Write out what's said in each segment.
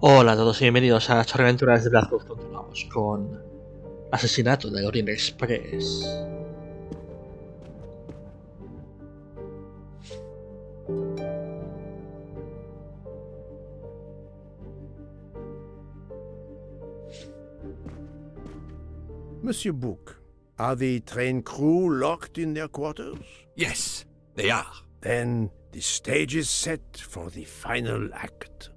Hola a todos y bienvenidos a Chorre Aventuras de Blazkowicz. Continuamos con Asesinato de Orient Express. Monsieur Book, are the train crew locked in their quarters? Yes, they are. Then the stage is set for the final act.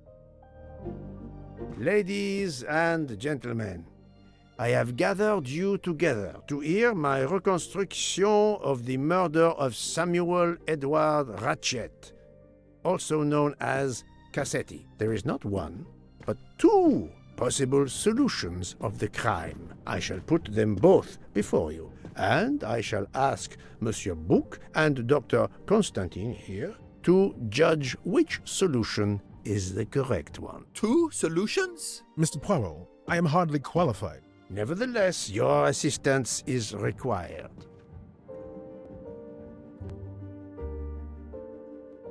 Ladies and gentlemen, I have gathered you together to hear my reconstruction of the murder of Samuel Edward Ratchet, also known as Cassetti. There is not one, but two possible solutions of the crime. I shall put them both before you, and I shall ask Monsieur Book and Dr. Constantine here to judge which solution is the correct one. Two solutions? Mr. Poirot, I am hardly qualified. Nevertheless, your assistance is required.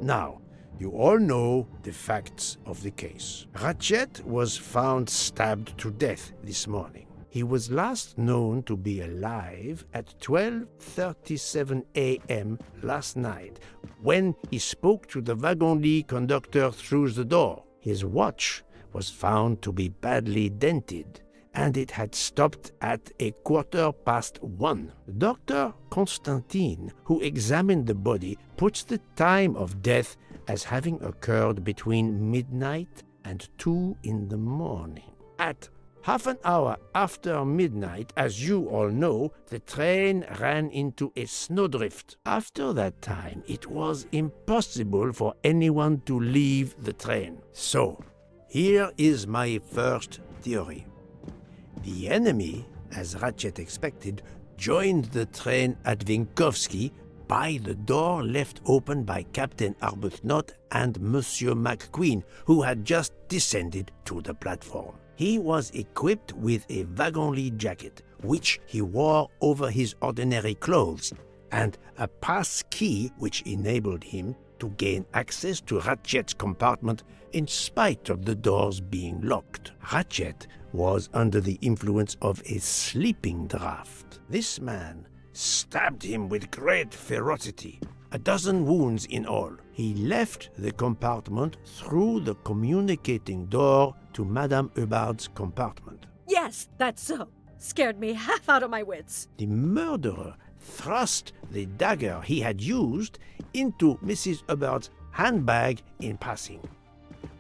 Now, you all know the facts of the case. Ratchet was found stabbed to death this morning. He was last known to be alive at 12:37 a.m. last night, when he spoke to the wagon-lit conductor through the door. His watch was found to be badly dented, and it had stopped at 1:15. Dr. Constantine, who examined the body, puts the time of death as having occurred between midnight and 2 in the morning. At half an hour after midnight, as you all know, the train ran into a snowdrift. After that time, it was impossible for anyone to leave the train. So, here is my first theory. The enemy, as Ratchet expected, joined the train at Vinkovsky by the door left open by Captain Arbuthnot and Monsieur McQueen, who had just descended to the platform. He was equipped with a wagon-lit jacket, which he wore over his ordinary clothes, and a pass key which enabled him to gain access to Ratchet's compartment in spite of the doors being locked. Ratchet was under the influence of a sleeping draught. This man stabbed him with great ferocity, 12 wounds in all. He left the compartment through the communicating door to Madame Hubbard's compartment. Yes, that's so. Scared me half out of my wits. The murderer thrust the dagger he had used into Mrs. Hubbard's handbag in passing.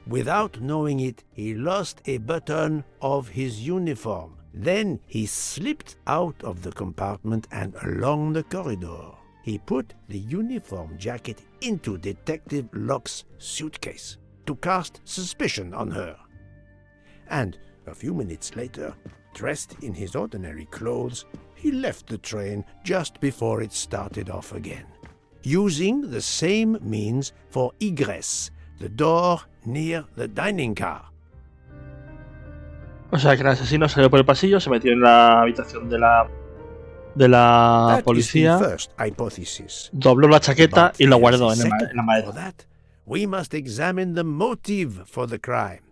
Without knowing it, he lost a button of his uniform. Then he slipped out of the compartment and along the corridor. He put the uniform jacket into Detective Locke's suitcase to cast suspicion on her. And a few minutes later, dressed in his ordinary clothes, he left the train just before it started off again, using the same means for egress, the door near the dining car. O sea que el asesino salió por el pasillo, se metió en la habitación de la policía, dobló la chaqueta y lo guardó en la maleta. We must examine the motive for the crime.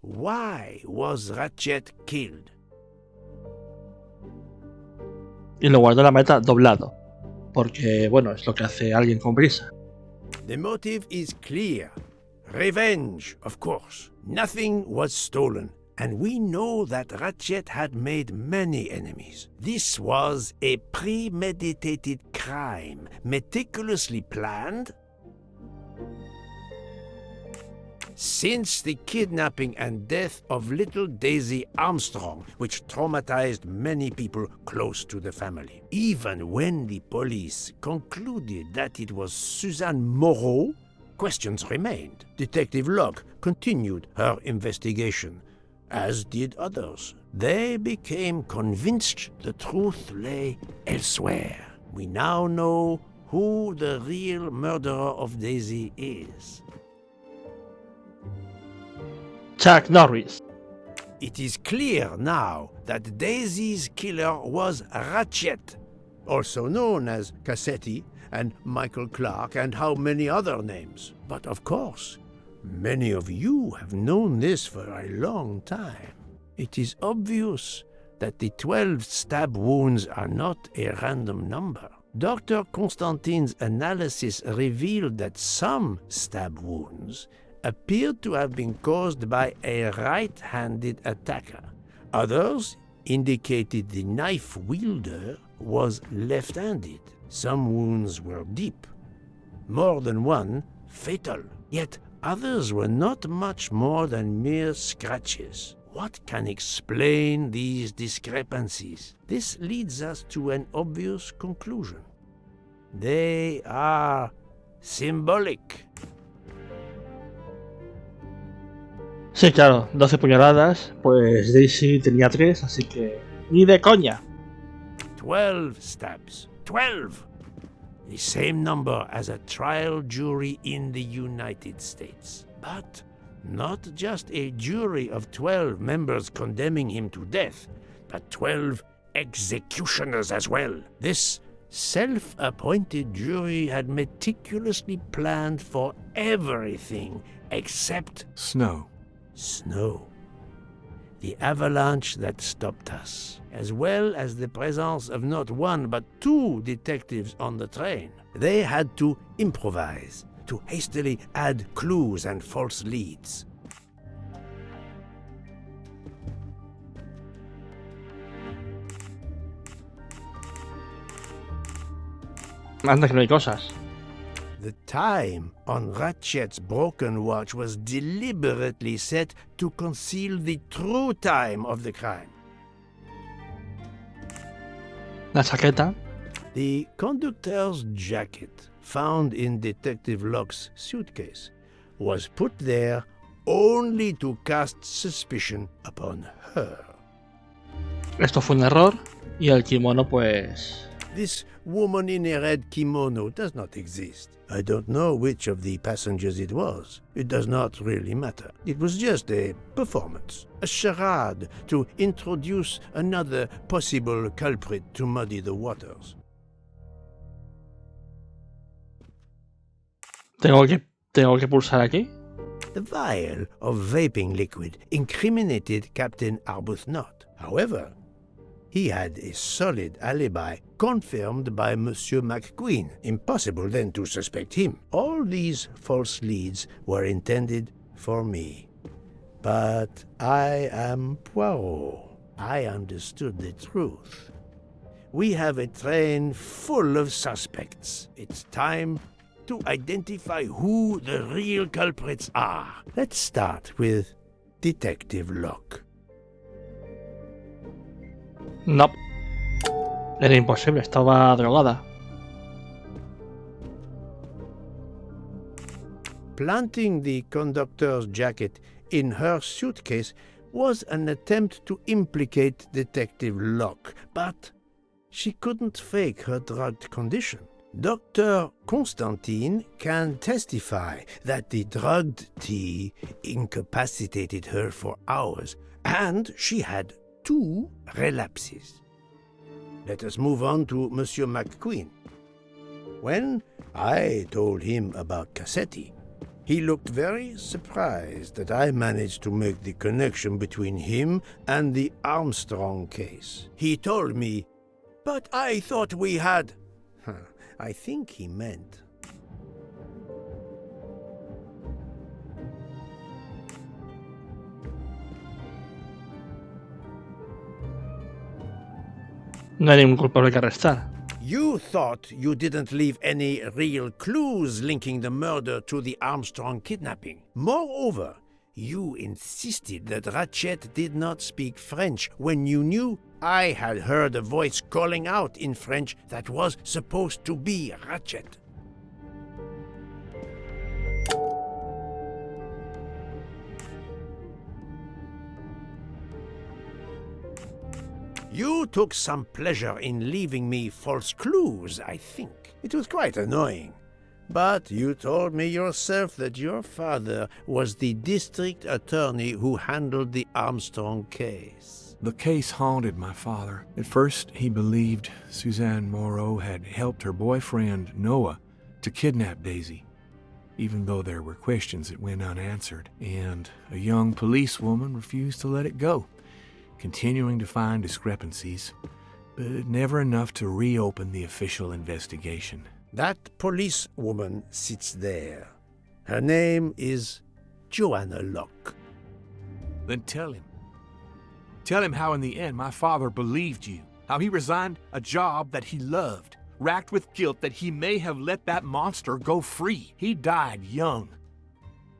Why was Ratchet killed? Y lo guardó en la maleta doblado, porque bueno, es lo que hace alguien con prisa. The motive is clear. Revenge, of course. Nothing was stolen. And we know that Ratchet had made many enemies. This was a premeditated crime, meticulously planned. Since the kidnapping and death of little Daisy Armstrong, which traumatized many people close to the family. Even when the police concluded that it was Suzanne Moreau, questions remained. Detective Locke continued her investigation, as did others. They became convinced the truth lay elsewhere. We now know who the real murderer of Daisy is. Chuck Norris. It is clear now that Daisy's killer was Ratchet, also known as Cassetti and Michael Clark and how many other names. But of course, Many of you have known this for a long time. It is obvious that the 12 stab wounds are not a random number. Dr. Constantine's analysis revealed that some stab wounds appeared to have been caused by a right-handed attacker. Others indicated the knife wielder was left-handed. Some wounds were deep, more than one fatal, yet others were not much more than mere scratches. What can explain these discrepancies? This leads us to an obvious conclusion. They are symbolic. Sí, claro, 12 puñaladas, pues Daisy tenía 3, así que ni de coña. 12 stabs. 12! The same number as a trial jury in the United States. But not just a jury of 12 members condemning him to death, but 12 executioners as well. This self-appointed jury had meticulously planned for everything except snow. Snow. The avalanche that stopped us, as well as the presence of not one but 2 detectives on the train. They had to improvise, to hastily add clues and false leads. Anda que no hay cosas. The time on Ratchet's broken watch was deliberately set to conceal the true time of the crime. La chaqueta. The conductor's jacket, found in Detective Locke's suitcase, was put there only to cast suspicion upon her. Esto fue un error y el kimono pues... This woman in a red kimono does not exist. I don't know which of the passengers it was. It does not really matter. It was just a performance, a charade to introduce another possible culprit to muddy the waters. Tengo que pulsar aquí. The vial of vaping liquid incriminated Captain Arbuthnot. However, he had a solid alibi confirmed by Monsieur McQueen. Impossible then to suspect him. All these false leads were intended for me. But I am Poirot. I understood the truth. We have a train full of suspects. It's time to identify who the real culprits are. Let's start with Detective Locke. No. Era imposible, estaba drogada. Planting the conductor's jacket in her suitcase was an attempt to implicate Detective Locke, but she couldn't fake her drugged condition. Dr. Constantine can testify that the drugged tea incapacitated her for hours, and she had 2 relapses. Let us move on to Monsieur McQueen. When I told him about Cassetti, he looked very surprised that I managed to make the connection between him and the Armstrong case. He told me, "But I thought we had..." I think he meant... No hay ningún culpable que arrestar. You thought you didn't leave any real clues linking the murder to the Armstrong kidnapping. Moreover, you insisted that Ratchet did not speak French when you knew I had heard a voice calling out in French that was supposed to be Ratchet. You took some pleasure in leaving me false clues, I think. It was quite annoying. But you told me yourself that your father was the district attorney who handled the Armstrong case. The case haunted my father. At first, he believed Suzanne Moreau had helped her boyfriend, Noah, to kidnap Daisy. even though there were questions that went unanswered, and a young policewoman refused to let it go, continuing to find discrepancies, but never enough to reopen the official investigation. That policewoman sits there. Her name is Joanna Locke. Then tell him. Tell him how in the end my father believed you, how he resigned a job that he loved, racked with guilt that he may have let that monster go free. He died young,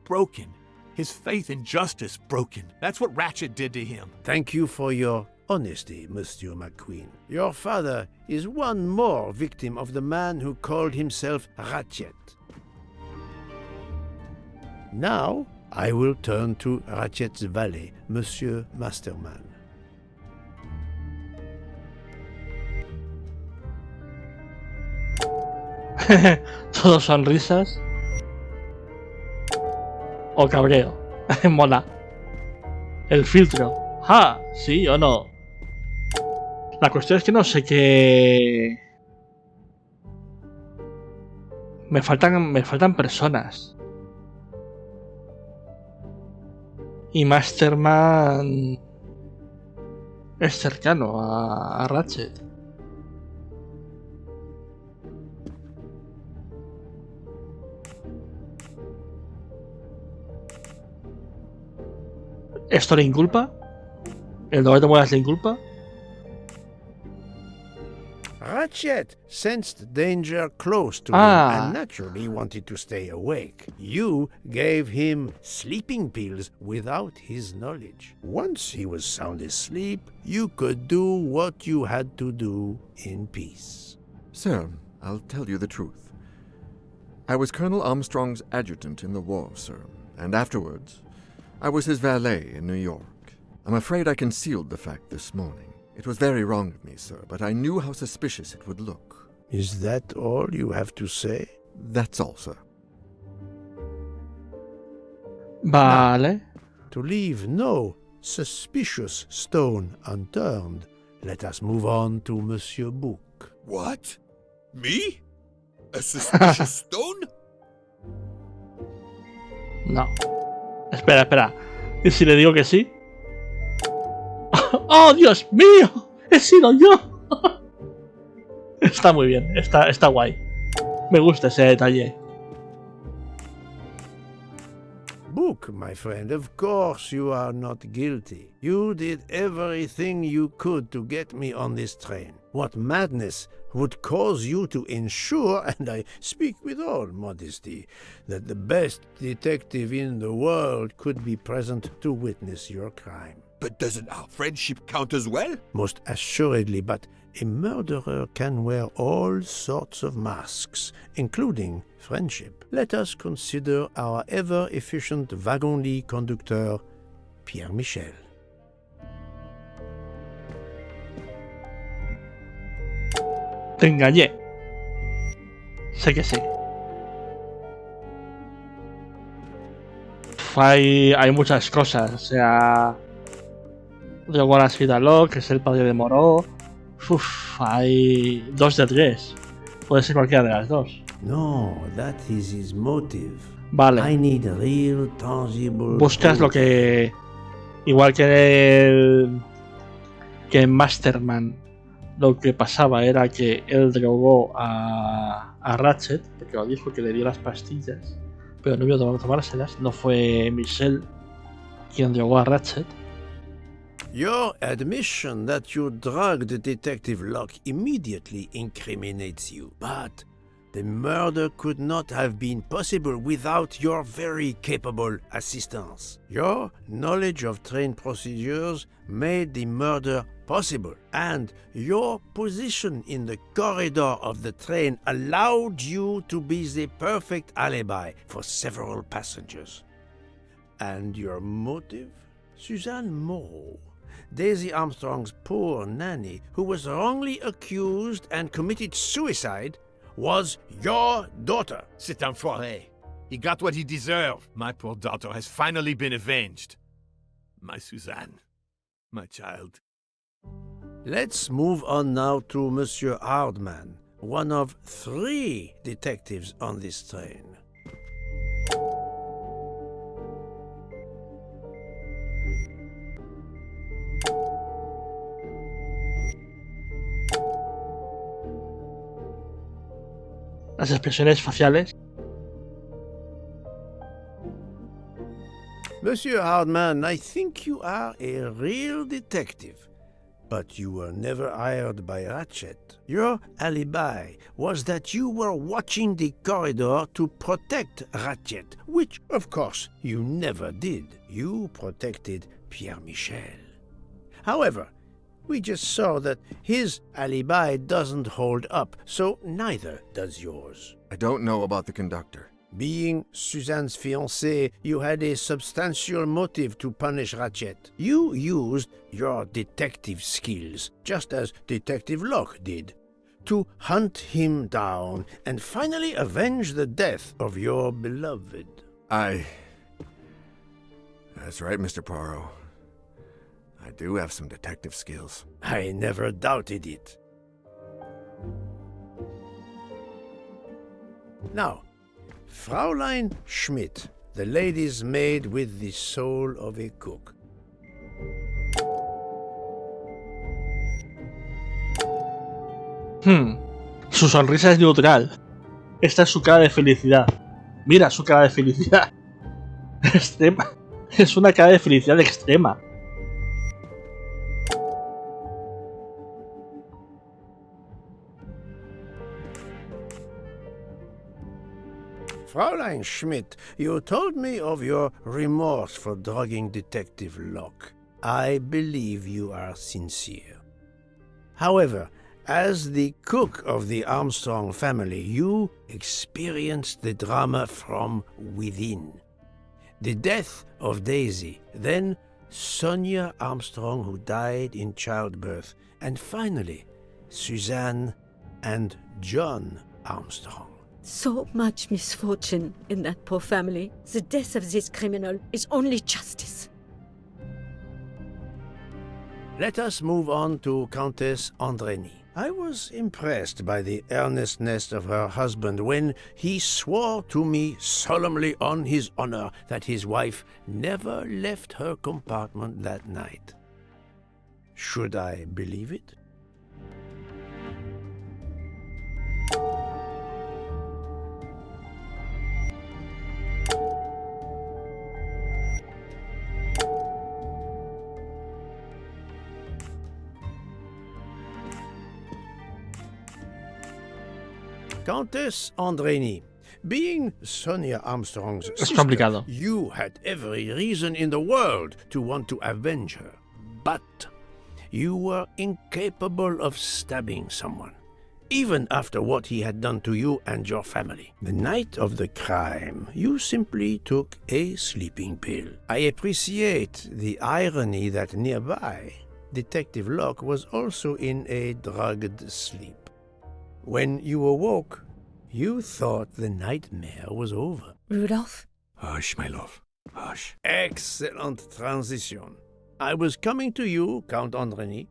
broken, his faith in justice broken. That's what Ratchet did to him. Thank you for your honesty, Monsieur McQueen. Your father is one more victim of the man who called himself Ratchet. Now, I will turn to Ratchet's valet, Monsieur Masterman. Todos sonrisas. O cabreo. Mola. El filtro. ¡Ja! ¿Sí o no? La cuestión es que no sé qué... Me faltan personas. Y Masterman es cercano a Ratchet. ¿Esto le inculpa? ¿El doble de muelas le inculpa? Ratchet sensed danger close to him and naturally wanted to stay awake. You gave him sleeping pills without his knowledge. Once he was sound asleep, you could do what you had to do in peace. Sir, I'll tell you the truth. I was Colonel Armstrong's adjutant in the war, sir, and afterwards, I was his valet in New York. I'm afraid I concealed the fact this morning. It was very wrong of me, sir, but I knew how suspicious it would look. Is that all you have to say? That's all, sir. Vale. Now, to leave no suspicious stone unturned, let us move on to Monsieur Book. What? Me? A suspicious stone? No. Espera. ¿Y si le digo que sí? ¡Oh, Dios mío! ¡He sido yo! Está muy bien, está guay. Me gusta ese detalle. Book, my friend, of course you are not guilty. You did everything you could to get me on this train. What madness would cause you to ensure, and I speak with all modesty, that the best detective in the world could be present to witness your crime? But doesn't our friendship count as well? Most assuredly, but a murderer can wear all sorts of masks, including friendship. Let us consider our ever-efficient wagon-lit conductor, Pierre Michel. Te engañé. Sé que sí. Hay muchas cosas, o sea... Luego la Sidaló, que es el padre de Moreau. Hay 2 de 3. Puede ser cualquiera de las dos. No, that is his motive. Vale. I need real, tangible... Buscas lo que... Igual que en Masterman, lo que pasaba era que él drogó a Ratchet, porque lo dijo que le dio las pastillas, pero no vio tomárselas. No fue Michelle quien drogó a Ratchet. Your admission that you drugged Detective Locke immediately incriminates you. But the murder could not have been possible without your very capable assistance. Your knowledge of train procedures made the murder possible, and your position in the corridor of the train allowed you to be the perfect alibi for several passengers. And your motive? Suzanne Moreau, Daisy Armstrong's poor nanny, who was wrongly accused and committed suicide, was your daughter. C'est un foiré. He got what he deserved. My poor daughter has finally been avenged. My Suzanne. My child. Let's move on now to Monsieur Hardman, one of 3 detectives on this train. las expresiones faciales. Monsieur Hardman, I think you are a real detective. But you were never hired by Ratchet. Your alibi was that you were watching the corridor to protect Ratchet, which, of course, you never did. You protected Pierre Michel. However, we just saw that his alibi doesn't hold up, so neither does yours. I don't know about the conductor. Being Suzanne's fiancé, you had a substantial motive to punish Ratchet. You used your detective skills, just as Detective Locke did, to hunt him down and finally avenge the death of your beloved. That's right, Mr. Poirot. I do have some detective skills. I never doubted it. Now, Fraulein Schmidt, the lady's maid with the soul of a cook. Su sonrisa es neutral. Esta es su cara de felicidad. Mira su cara de felicidad. Extrema. Es una cara de felicidad extrema. Fraulein Schmidt, you told me of your remorse for drugging Detective Locke. I believe you are sincere. However, as the cook of the Armstrong family, you experienced the drama from within. The death of Daisy, then Sonia Armstrong, who died in childbirth, and finally, Suzanne and John Armstrong. So much misfortune in that poor family. The death of this criminal is only justice. Let us move on to Countess Andreny. I was impressed by the earnestness of her husband when he swore to me solemnly on his honor that his wife never left her compartment that night. Should I believe it? Countess Andreny, being Sonia Armstrong's sister, complicado. you had every reason in the world to want to avenge her. But you were incapable of stabbing someone, even after what he had done to you and your family. The night of the crime, you simply took a sleeping pill. I appreciate the irony that nearby, Detective Locke was also in a drugged sleep. When you awoke, you thought the nightmare was over. Rudolph? Hush, my love. Hush. Excellent transition. I was coming to you, Count Andreny.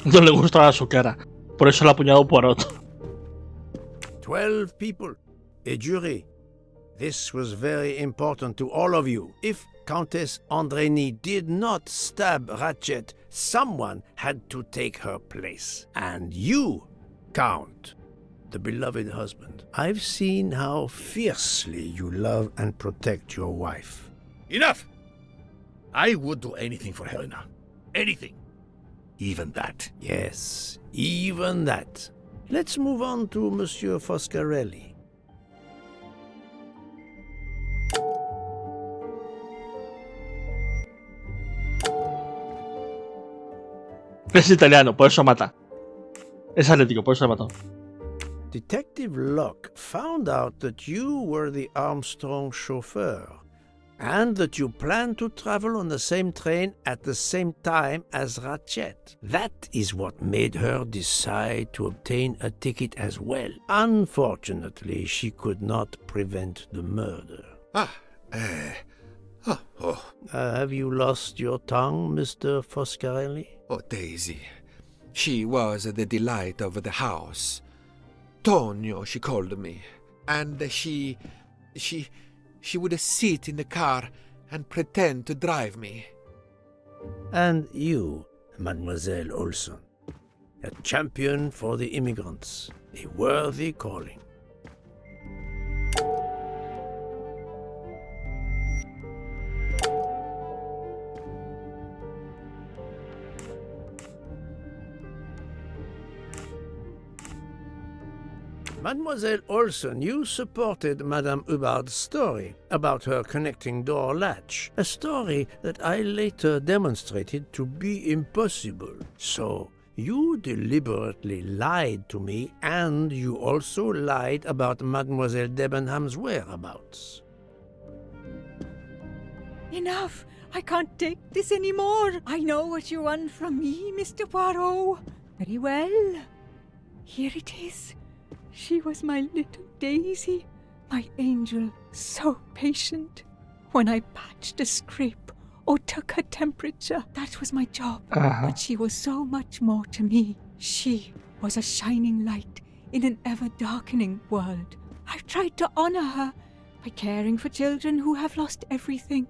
No le gustaba su cara. Por eso la ha apuñado Poirot. 12 people, a jury. This was very important to all of you. If Countess Andreny did not stab Ratchet, someone had to take her place. And you, Count, the beloved husband. I've seen how fiercely you love and protect your wife. Enough! I would do anything for Helena. Anything. Even that. Yes, even that. Let's move on to Monsieur Foscarelli. Es italiano, por eso mata. Es atlético, por eso lo mató. Detective Locke found out that you were the Armstrong chauffeur, and that you planned to travel on the same train at the same time as Ratchet. That is what made her decide to obtain a ticket as well. Unfortunately, she could not prevent the murder. Have you lost your tongue, Mr. Foscarelli? Oh, Daisy. She was the delight of the house. Tonio, she called me. And she she would sit in the car and pretend to drive me. And you, Mademoiselle Olson, a champion for the immigrants, a worthy calling. Mademoiselle Olson, you supported Madame Hubbard's story about her connecting door latch, a story that I later demonstrated to be impossible. So, you deliberately lied to me, and you also lied about Mademoiselle Debenham's whereabouts. Enough! I can't take this anymore! I know what you want from me, Mr. Poirot. Very well. Here it is. She was my little Daisy, my angel, so patient. When I patched a scrape or took her temperature, that was my job. But she was so much more to me. She was a shining light in an ever-darkening world. I've tried to honor her by caring for children who have lost everything.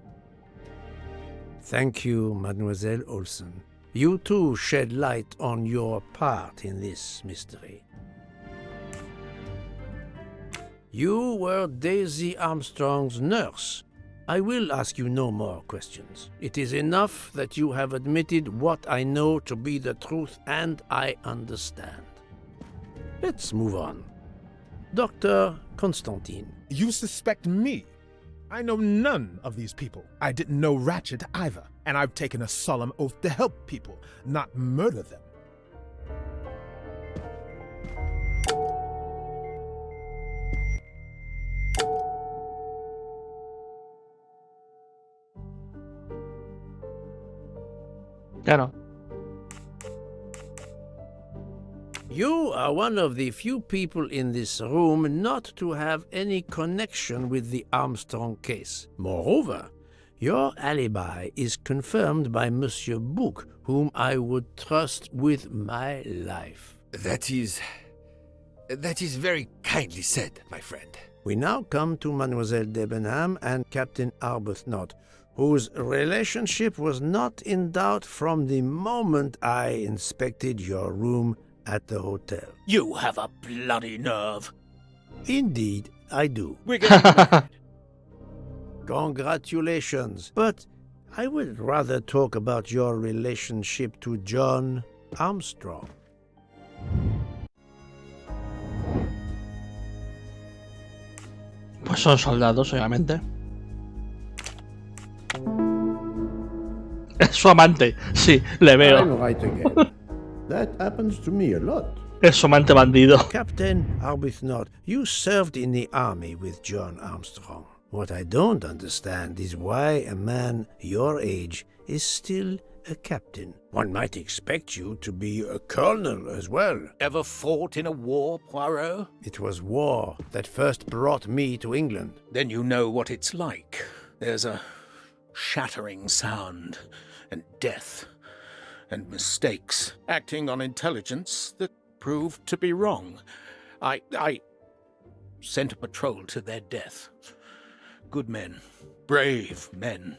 Thank you, Mademoiselle Olson. You too shed light on your part in this mystery. You were Daisy Armstrong's nurse. I will ask you no more questions. It is enough that you have admitted what I know to be the truth, and I understand. Let's move on. Dr. Constantine. You suspect me? I know none of these people. I didn't know Ratchet either, and I've taken a solemn oath to help people, not murder them. Claro. You are one of the few people in this room not to have any connection with the Armstrong case. Moreover, your alibi is confirmed by Monsieur Bouc, whom I would trust with my life. That is very kindly said, my friend. We now come to Mademoiselle Debenham and Captain Arbuthnot, whose relationship was not in doubt from the moment I inspected your room at the hotel. You have a bloody nerve. Indeed, I do. We're getting married. Congratulations. But I would rather talk about your relationship to John Armstrong. Pues son soldados, obviamente. Es su amante, sí, le veo. I'm right again. That happens to me a lot. Es su amante bandido. Captain Arbuthnot, you served in the army with John Armstrong. What I don't understand is why a man your age is still a captain. One might expect you to be a colonel as well. Ever fought in a war, Poirot? It was war that first brought me to England. Then you know what it's like. There's a shattering sound, and death, and mistakes, acting on intelligence that proved to be wrong. I sent a patrol to their death. Good men, brave men,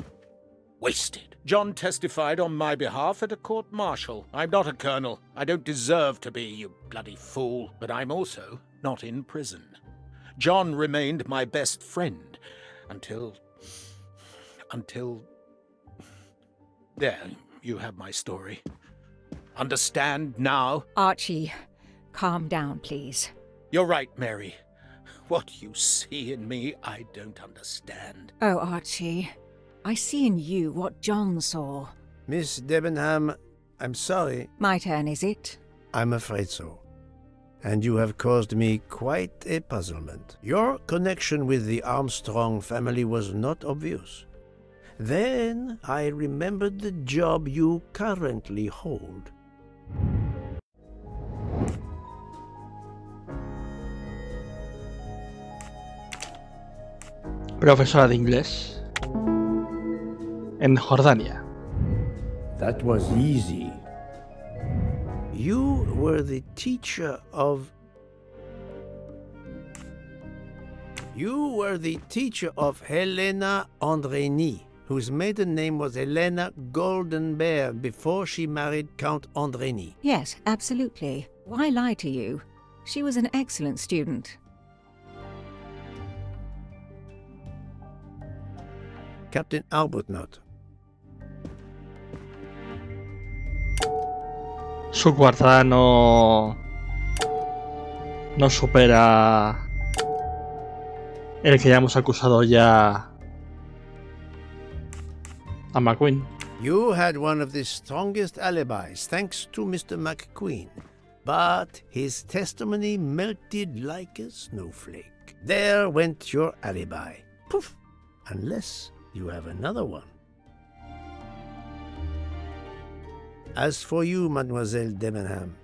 wasted. John testified on my behalf at a court-martial. I'm not a colonel. I don't deserve to be, you bloody fool. But I'm also not in prison. John remained my best friend until... There, you have my story. Understand now? Archie, calm down, please. You're right, Mary. What you see in me, I don't understand. Oh, Archie, I see in you what John saw. Miss Debenham, I'm sorry. My turn, is it? I'm afraid so. And you have caused me quite a puzzlement. Your connection with the Armstrong family was not obvious. Then I remembered the job you currently hold. Profesora de inglés en Jordania. That was easy. You were the teacher of... You were the teacher of Helena Andrény, whose maiden name was Helena Goldenberg before she married Count Andrény. Yes, absolutely. Why lie to you? She was an excellent student. Captain Arbuthnot. Su coartada no supera el que ya hemos acusado ya a McQueen. You had one of the strongest alibis, thanks to Mr. McQueen. But his testimony melted like a snowflake. There went your alibi. Poof! Unless you have another one. As for you, Mademoiselle Debenham,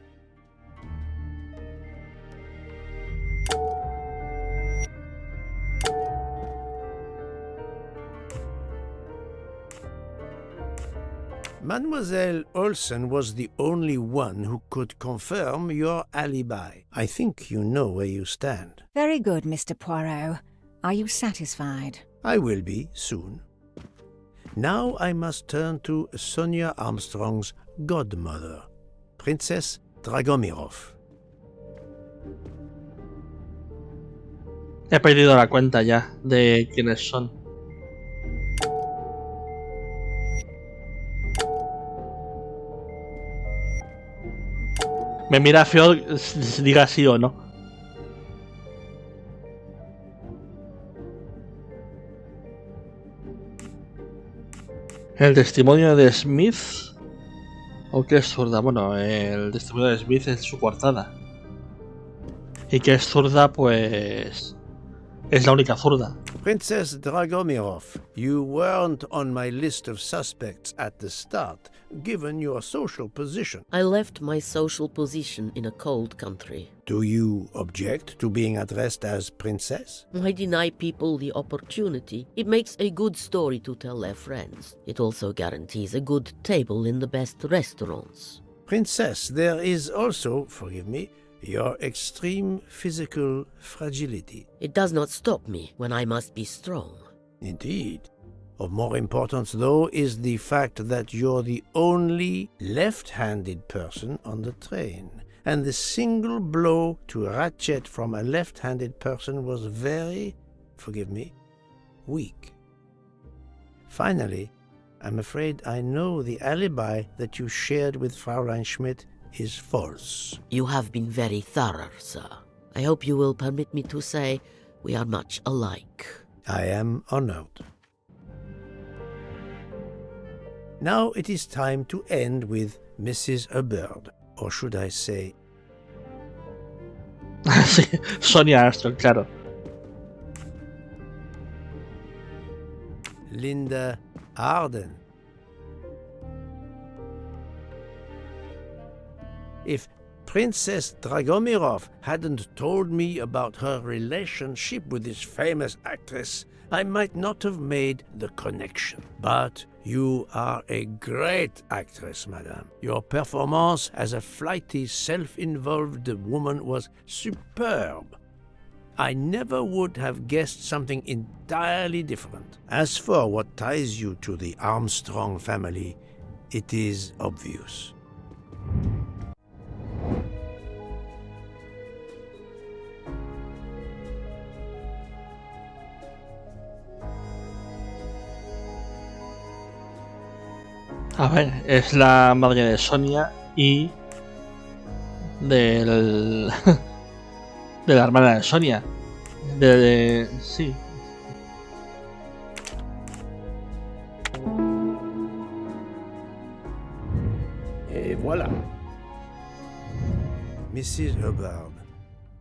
Mademoiselle Olsen was the only one who could confirm your alibi. I think you know where you stand. Very good, Mr. Poirot. Are you satisfied? I will be soon. Now I must turn to Sonia Armstrong's godmother, Princess Dragomirov. He perdido la cuenta ya de quiénes son. Me mira feo si diga sí o no. El testimonio de Smith. ¿O qué es zurda? Bueno, el testimonio de Smith es su coartada. Y que es zurda, pues. Es la única zurda. Princess Dragomirov, you weren't on my list of suspects at the start, given your social position. I left my social position in a cold country. Do you object to being addressed as Princess? I deny people the opportunity. It makes a good story to tell their friends. It also guarantees a good table in the best restaurants. Princess, there is also, forgive me, your extreme physical fragility. It does not stop me when I must be strong. Indeed. Of more importance, though, is the fact that you're the only left-handed person on the train. And the single blow to Ratchet from a left-handed person was very, forgive me, weak. Finally, I'm afraid I know the alibi that you shared with Fraulein Schmidt is false. You have been very thorough, sir. I hope you will permit me to say we are much alike. I am honored. Now it is time to end with Mrs. Hubbard, or should I say... Sí, Sonia Armstrong, claro. Linda Arden. If Princess Dragomirov hadn't told me about her relationship with this famous actress, I might not have made the connection. But you are a great actress, madame. Your performance as a flighty, self-involved woman was superb. I never would have guessed something entirely different. As for what ties you to the Armstrong family, it is obvious. A ver, es la madre de Sonia y del de la hermana de Sonia. Sí. Et voilà. Mrs. Hubbard,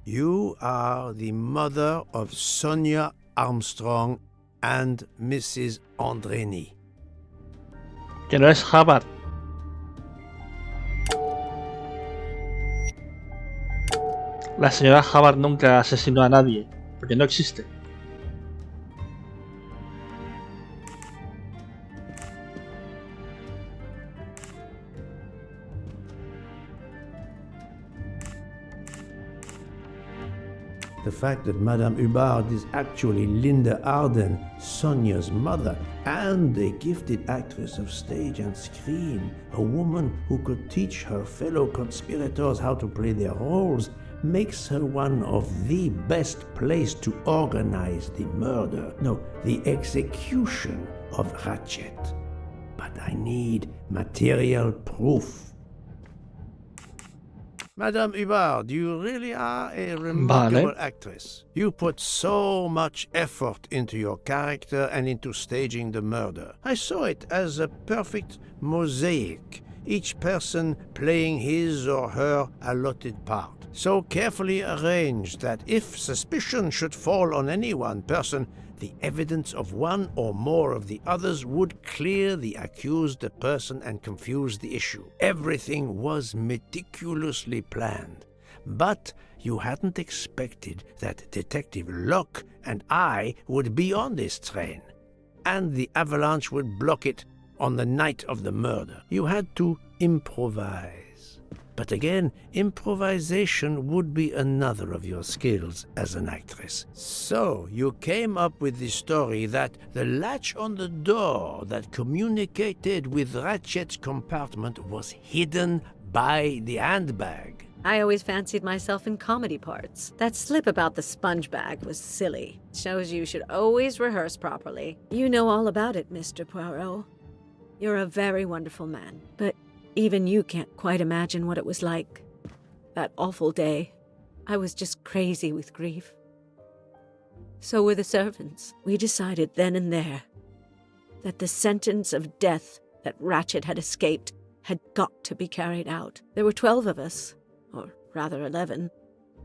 you are the mother of Sonia Armstrong and Mrs. Andrény. Que no es Hubbard. La señora Hubbard nunca asesinó a nadie, porque no existe. The fact that Madame Hubbard is actually Linda Arden, Sonia's mother, and a gifted actress of stage and screen, a woman who could teach her fellow conspirators how to play their roles, makes her one of the best placed to organize the murder, no, the execution of Ratchet. But I need material proof. Madame Hubbard, you really are a remarkable actress. You put so much effort into your character and into staging the murder. I saw it as a perfect mosaic, each person playing his or her allotted part, so carefully arranged that if suspicion should fall on any one person, the evidence of one or more of the others would clear the accused person and confuse the issue. Everything was meticulously planned. But you hadn't expected that Detective Locke and I would be on this train, and the avalanche would block it on the night of the murder. You had to improvise. But again, improvisation would be another of your skills as an actress. So you came up with the story that the latch on the door that communicated with Ratchet's compartment was hidden by the handbag. I always fancied myself in comedy parts. That slip about the sponge bag was silly. Shows you should always rehearse properly. You know all about it, Mr. Poirot. You're a very wonderful man, but even you can't quite imagine what it was like. That awful day. I was just crazy with grief. So were the servants. We decided then and there that the sentence of death that Ratchet had escaped had got to be carried out. There were 12 of us, or rather 11.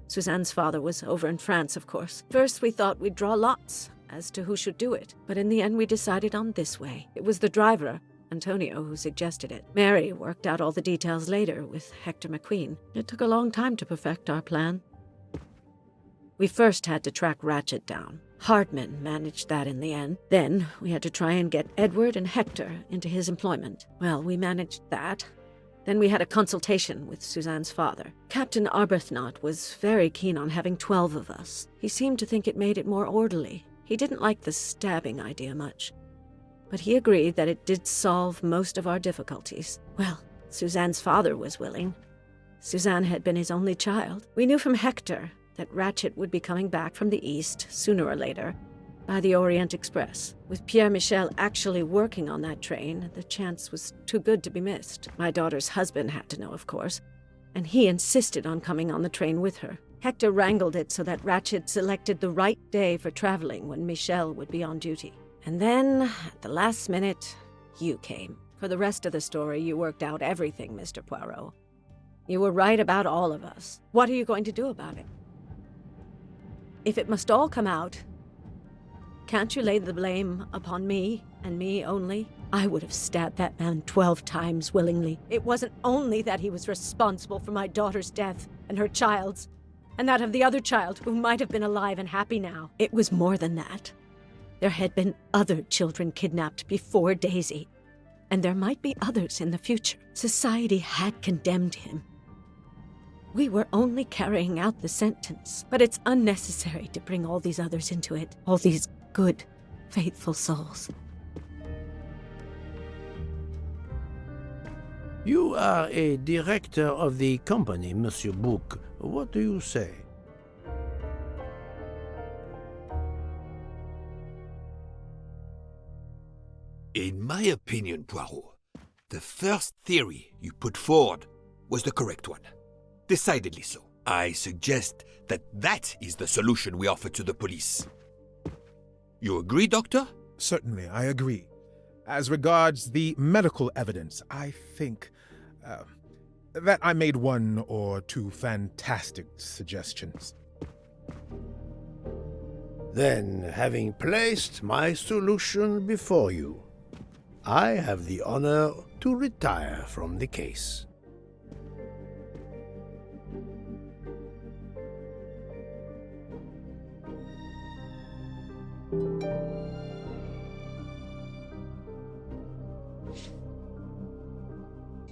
Suzanne's father was over in France, of course. First we thought we'd draw lots as to who should do it, but in the end we decided on this way. It was the driver, Antonio, who suggested it. Mary worked out all the details later with Hector McQueen. It took a long time to perfect our plan. We first had to track Ratchet down. Hardman managed that in the end. Then we had to try and get Edward and Hector into his employment. Well, we managed that. Then we had a consultation with Suzanne's father. Captain Arbuthnot was very keen on having 12 of us. He seemed to think it made it more orderly. He didn't like the stabbing idea much, but he agreed that it did solve most of our difficulties. Well, Suzanne's father was willing. Suzanne had been his only child. We knew from Hector that Ratchet would be coming back from the east, sooner or later, by the Orient Express. With Pierre Michel actually working on that train, the chance was too good to be missed. My daughter's husband had to know, of course, and he insisted on coming on the train with her. Hector wrangled it so that Ratchet selected the right day for traveling when Michel would be on duty. And then, at the last minute, you came. For the rest of the story, you worked out everything, Mr. Poirot. You were right about all of us. What are you going to do about it? If it must all come out, can't you lay the blame upon me, and me only? I would have stabbed that man 12 times willingly. It wasn't only that he was responsible for my daughter's death, and her child's, and that of the other child who might have been alive and happy now. It was more than that. There had been other children kidnapped before Daisy, and there might be others in the future. Society had condemned him. We were only carrying out the sentence, but it's unnecessary to bring all these others into it, all these good, faithful souls. You are a director of the company, Monsieur Bouc. What do you say? In my opinion, Poirot, the first theory you put forward was the correct one. Decidedly so. I suggest that is the solution we offer to the police. You agree, Doctor? Certainly, I agree. As regards the medical evidence, I think that I made 1 or 2 fantastic suggestions. Then, having placed my solution before you, I have the honor to retire from the case.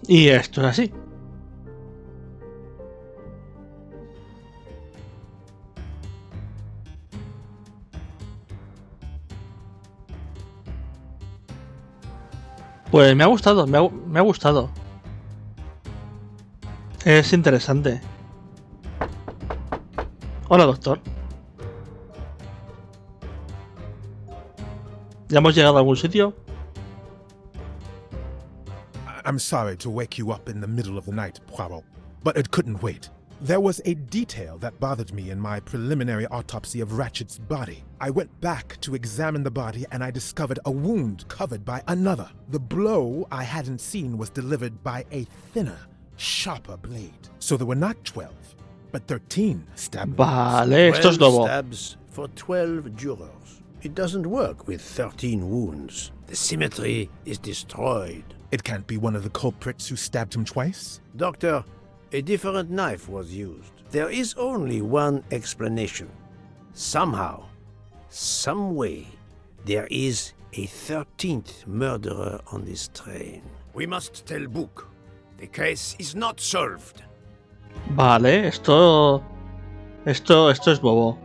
Y esto es así. Pues me ha gustado, me ha gustado. Es interesante. Hola, doctor. ¿Ya hemos llegado a algún sitio? I'm sorry to wake you up in the middle of the night, Poirot, but it couldn't wait. There was a detail that bothered me in my preliminary autopsy of Ratchet's body. I went back to examine the body and I discovered a wound covered by another. The blow I hadn't seen was delivered by a thinner, sharper blade. So there were not 12, but 13 stab wounds. Vale, esto es 12 nuevo. stabs for 12 jurors. It doesn't work with 13 wounds. The symmetry is destroyed. It can't be one of the culprits who stabbed him twice? Doctor, a different knife was used. There is only one explanation. Somehow, some way, there is a 13th murderer on this train. We must tell Book. The case is not solved. Vale, esto es nuevo.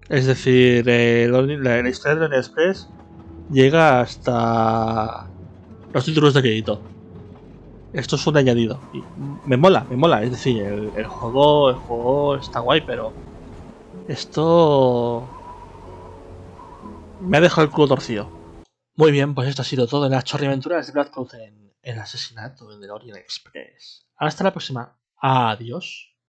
Es decir, la historia de Orient Express llega hasta los títulos de crédito. Esto es un añadido. Y me mola. Es decir, el juego está guay, pero esto me ha dejado el culo torcido. Muy bien, pues esto ha sido todo en las chorriaventuras de Black Cloth en el asesinato del Orient Express. Hasta la próxima. Adiós.